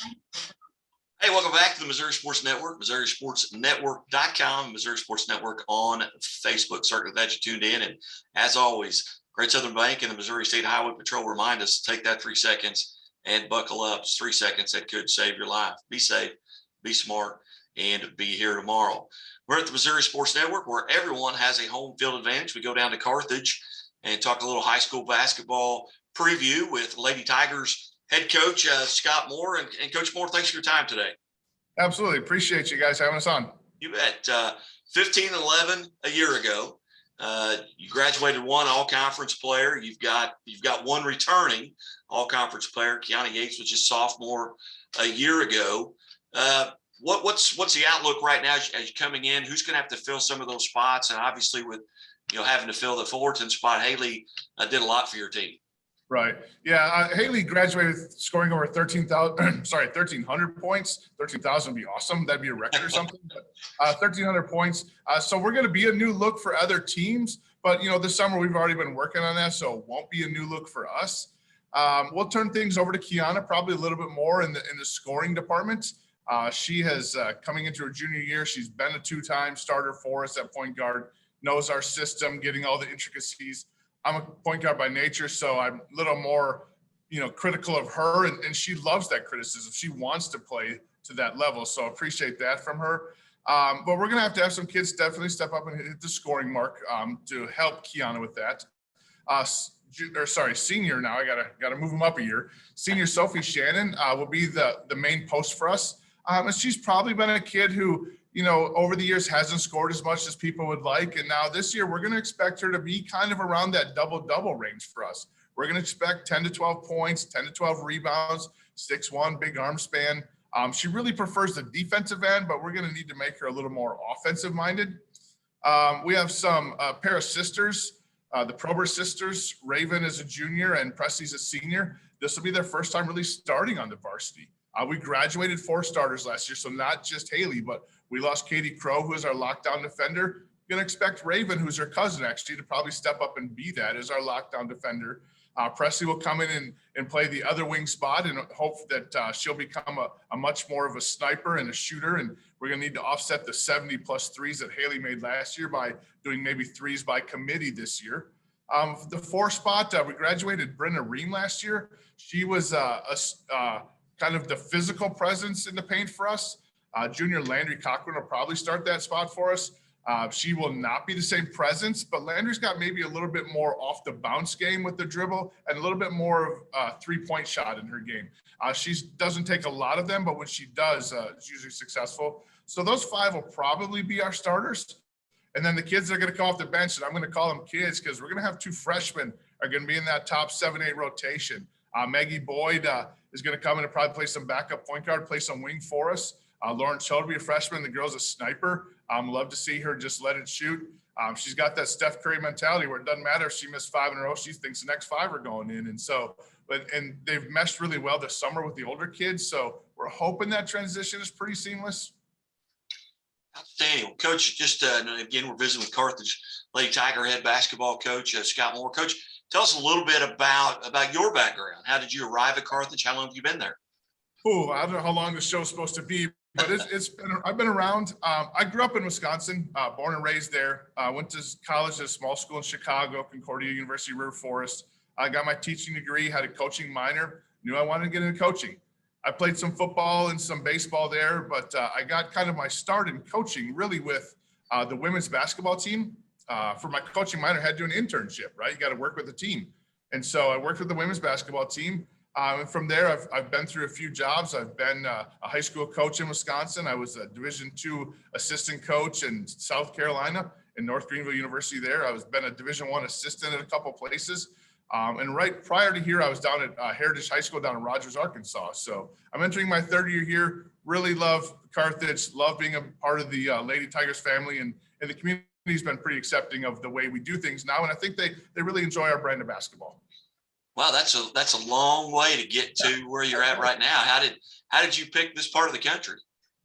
Hey, welcome back to the Missouri Sports Network, MissouriSportsNetwork.com, Missouri Sports Network on Facebook. Certainly that you tuned in. And as always, Great Southern Bank and the Missouri State Highway Patrol remind us to take that 3 seconds and buckle up. It's 3 seconds that could save your life. Be safe, be smart, and be here tomorrow. We're at the Missouri Sports Network where everyone has a home field advantage. We go down to Carthage and talk a little high school basketball preview with Lady Tigers head coach Scott Moore. And Coach Moore, thanks for your time today. Absolutely. Appreciate you guys having us on. You bet. 15-11 a year ago. You graduated one all-conference player. You've got one returning all-conference player. Kiana Yates was just sophomore a year ago. What's the outlook right now as you're coming in? Who's going to have to fill some of those spots? And obviously with having to fill the Fullerton spot, Haley did a lot for your team. Right. Yeah. Haley graduated scoring over 1,300 points. 13,000 would be awesome. That'd be a record or something. But 1,300 points. So we're going to be a new look for other teams. But, this summer we've already been working on that. So it won't be a new look for us. We'll turn things over to Kiana probably a little bit more in the scoring department. She has coming into her junior year. She's been a 2-time starter for us at point guard, knows our system, getting all the intricacies. I'm a point guard by nature, so I'm a little more, critical of her, and she loves that criticism. She wants to play to that level, so I appreciate that from her. But we're going to have some kids definitely step up and hit the scoring mark to help Kiana with that. Senior now, I gotta move him up a year. Senior Sophie Shannon will be the main post for us. And she's probably been a kid who, over the years hasn't scored as much as people would like. And now this year, we're going to expect her to be kind of around that double-double range for us. We're going to expect 10 to 12 points, 10 to 12 rebounds, 6'1", big arm span. She really prefers the defensive end, but we're going to need to make her a little more offensive-minded. We have some pair of sisters, the Prober sisters. Raven is a junior and Presley's a senior. This will be their first time really starting on the varsity. We graduated 4 starters last year, so not just Haley, but we lost Katie Crow, who is our lockdown defender. We're going to expect Raven, who's her cousin, actually, to probably step up and be that as our lockdown defender. Presley will come in and play the other wing spot and hope that she'll become a much more of a sniper and a shooter. And we're going to need to offset the 70-plus threes that Haley made last year by doing maybe threes by committee this year. The 4 spot, we graduated Brenda Ream last year. She was kind of the physical presence in the paint for us. Junior Landry Cochran will probably start that spot for us. She will not be the same presence, but Landry's got maybe a little bit more off the bounce game with the dribble and a little bit more of 3-point shot in her game. She doesn't take a lot of them, but when she does, it's usually successful. So those 5 will probably be our starters. And then the kids that are going to come off the bench, and I'm going to call them kids because we're going to have 2 freshmen are going to be in that top 7-8 rotation. Maggie Boyd is going to come in and probably play some backup point guard, play some wing for us. Lauren Childrey, a freshman. The girl's a sniper. Love to see her just let it shoot. She's got that Steph Curry mentality where it doesn't matter if she missed 5 in a row. She thinks the next 5 are going in. And so, and they've meshed really well this summer with the older kids. So we're hoping that transition is pretty seamless. Outstanding. Coach, just again, we're visiting with Carthage Lady Tiger head basketball coach, Scott Moore. Coach, tell us a little bit about your background. How did you arrive at Carthage? How long have you been there? I don't know how long the show's supposed to be, but I've been around. I grew up in Wisconsin, born and raised there. Went to college at a small school in Chicago, Concordia University, River Forest. I got my teaching degree, had a coaching minor, knew I wanted to get into coaching. I played some football and some baseball there, but I got kind of my start in coaching really with the women's basketball team. For my coaching minor, I had to do an internship, right? You got to work with the team. And so I worked with the women's basketball team. And from there, I've been through a few jobs. I've been a high school coach in Wisconsin. I was a Division II assistant coach in South Carolina in North Greenville University there. I've been a Division I assistant at a couple places. And right prior to here, I was down at Heritage High School down in Rogers, Arkansas. So I'm entering my 3rd year here. Really love Carthage, love being a part of the Lady Tigers family, and the community's been pretty accepting of the way we do things now. And I think they really enjoy our brand of basketball. Wow, that's a long way to get to where you're at right now. How did you pick this part of the country?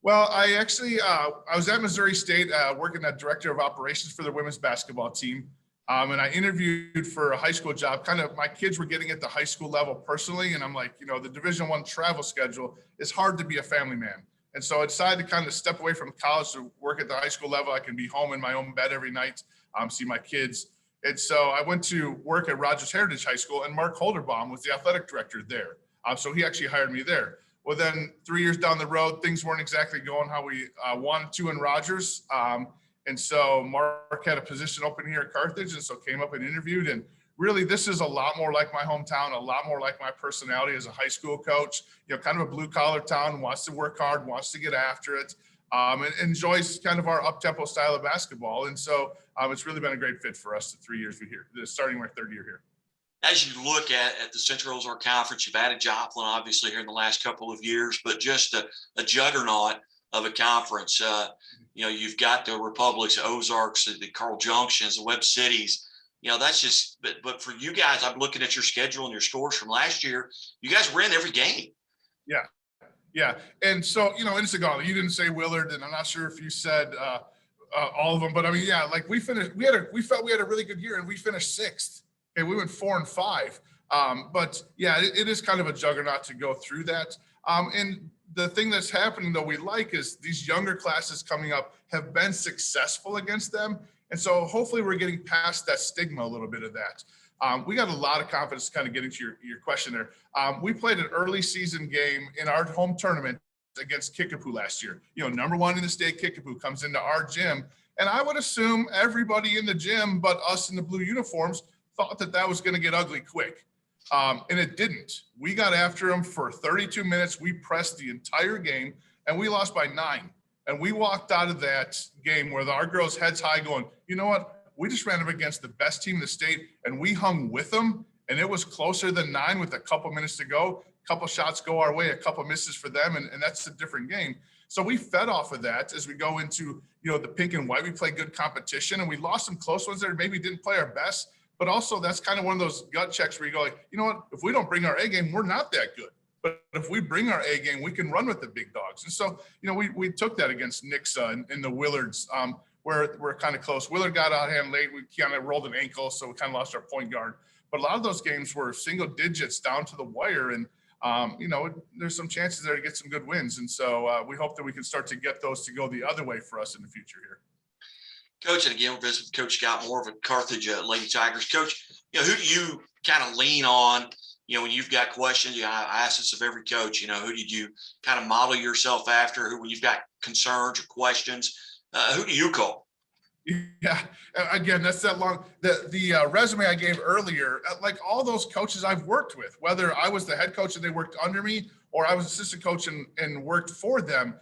Well, I actually I was at Missouri State working as director of operations for the women's basketball team. And I interviewed for a high school job. Kind of my kids were getting at the high school level personally. And I'm like, the Division I travel schedule is hard to be a family man. And so I decided to kind of step away from college to work at the high school level. I can be home in my own bed every night, see my kids. And so I went to work at Rogers Heritage High School, and Mark Holderbaum was the athletic director there. So he actually hired me there. Well, then 3 years down the road, things weren't exactly going how we wanted to in Rogers. And so Mark had a position open here at Carthage, and so came up and interviewed. And really, this is a lot more like my hometown, a lot more like my personality as a high school coach. Kind of a blue collar town, wants to work hard, wants to get after it, and enjoys kind of our up-tempo style of basketball. And so it's really been a great fit for us the 3 years we're here, starting my third year here. As you look at the Central Ozark Conference, you've added Joplin, obviously, here in the last couple of years, but just a juggernaut of a conference. You've got the Republics, the Ozarks, the Carl Junctions, the Webb Cities. That's just, but for you guys, I'm looking at your schedule and your scores from last year. You guys were in every game. Yeah. And so, in Sagala, you didn't say Willard, and I'm not sure if you said all of them, but I mean, yeah, like we felt we had a really good year, and we finished sixth. Okay, we went 4-5. But yeah, it is kind of a juggernaut to go through that. And the thing that's happening, though, we like is these younger classes coming up have been successful against them. And so hopefully we're getting past that stigma a little bit of that. We got a lot of confidence kind of getting to your question there. We played an early season game in our home tournament against Kickapoo last year. Number one in the state, Kickapoo comes into our gym. And I would assume everybody in the gym, but us in the blue uniforms, thought that was going to get ugly quick. And it didn't. We got after them for 32 minutes. We pressed the entire game, and we lost by 9. And we walked out of that game with our girls heads high going, you know what? We just ran up against the best team in the state, and we hung with them. And it was closer than 9 with a couple minutes to go. A couple shots go our way, a couple misses for them, and that's a different game. So we fed off of that as we go into, the pink and white. We played good competition, and we lost some close ones that maybe didn't play our best. But also that's kind of one of those gut checks where you go like, you know what, if we don't bring our A game, we're not that good. But if we bring our A game, we can run with the big dogs. And so, we took that against Nixa and the Willards, where we're kind of close. Willard got out hand late. We kind of rolled an ankle, so we kind of lost our point guard. But a lot of those games were single digits down to the wire. And, there's some chances there to get some good wins. And so we hope that we can start to get those to go the other way for us in the future here. Coach, and again, we're visiting Coach Scott Moore of Carthage Lady Tigers. Coach, who do you kind of lean on, when you've got questions? I ask this of every coach, who did you kind of model yourself after? Who, when you've got concerns or questions, who do you call? Yeah, again, that's that long. The resume I gave earlier, like all those coaches I've worked with, whether I was the head coach and they worked under me, or I was assistant coach and worked for them.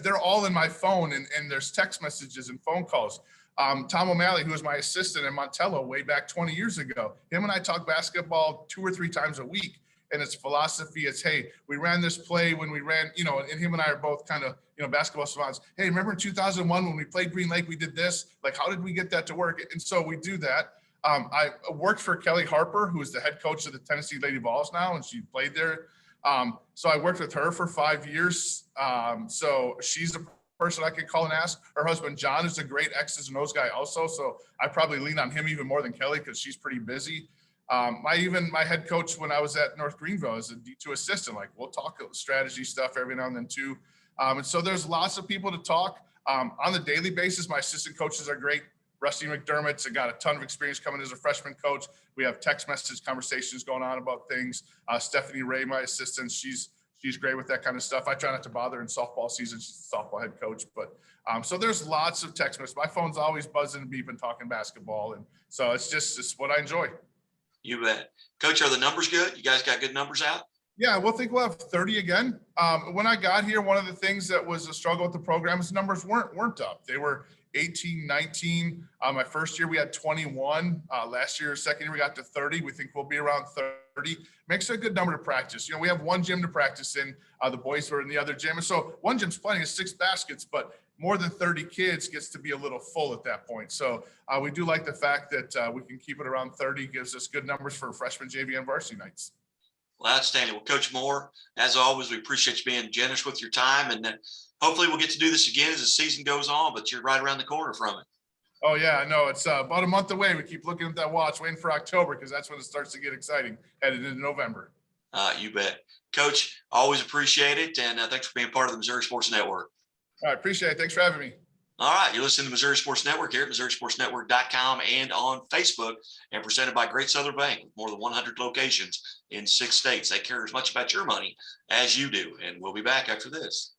They're all in my phone, and there's text messages and phone calls. Tom O'Malley, who was my assistant in Montello way back 20 years ago, him and I talk basketball 2 or 3 times a week. And it's philosophy. It's, hey, we ran this play when we ran, and him and I are both kind of, basketball savants. Hey, remember in 2001 when we played Green Lake, we did this? Like, how did we get that to work? And so we do that. I worked for Kelly Harper, who is the head coach of the Tennessee Lady Vols now, and she played there. So I worked with her for 5 years. So she's a person I could call and ask. Her husband, John, is a great X's and O's guy also. So I probably lean on him even more than Kelly because she's pretty busy. My head coach when I was at North Greenville as a D2 assistant, like we'll talk strategy stuff every now and then too. And so there's lots of people to talk on the daily basis. My assistant coaches are great. Rusty McDermott's got a ton of experience coming as a freshman coach. We have text message conversations going on about things. Stephanie Ray, my assistant, she's great with that kind of stuff. I try not to bother in softball season. She's the softball head coach, but so there's lots of text messages. My phone's always buzzing and beeping, talking basketball. And so it's what I enjoy. You bet. Coach, are the numbers good? You guys got good numbers out? Yeah, we'll think we'll have 30 again. When I got here, one of the things that was a struggle with the program is numbers weren't up. They were 18, 19. My first year we had 21. Last year, second year we got to 30. We think we'll be around 30. Makes it a good number to practice. We have one gym to practice in. The boys are in the other gym. And so one gym's plenty of 6 baskets, but more than 30 kids gets to be a little full at that point. So we do like the fact that we can keep it around 30, gives us good numbers for freshman, JV, and varsity nights. Well, outstanding. Well, Coach Moore, as always, we appreciate you being generous with your time, and hopefully we'll get to do this again as the season goes on, but you're right around the corner from it. Oh yeah, I know. It's about a month away. We keep looking at that watch, waiting for October because that's when it starts to get exciting, headed into November. You bet. Coach, always appreciate it. And thanks for being part of the Missouri Sports Network. All right, appreciate it. Thanks for having me. All right, you're listening to Missouri Sports Network here at MissouriSportsNetwork.com and on Facebook, and presented by Great Southern Bank with more than 100 locations in 6 states. They care as much about your money as you do. And we'll be back after this.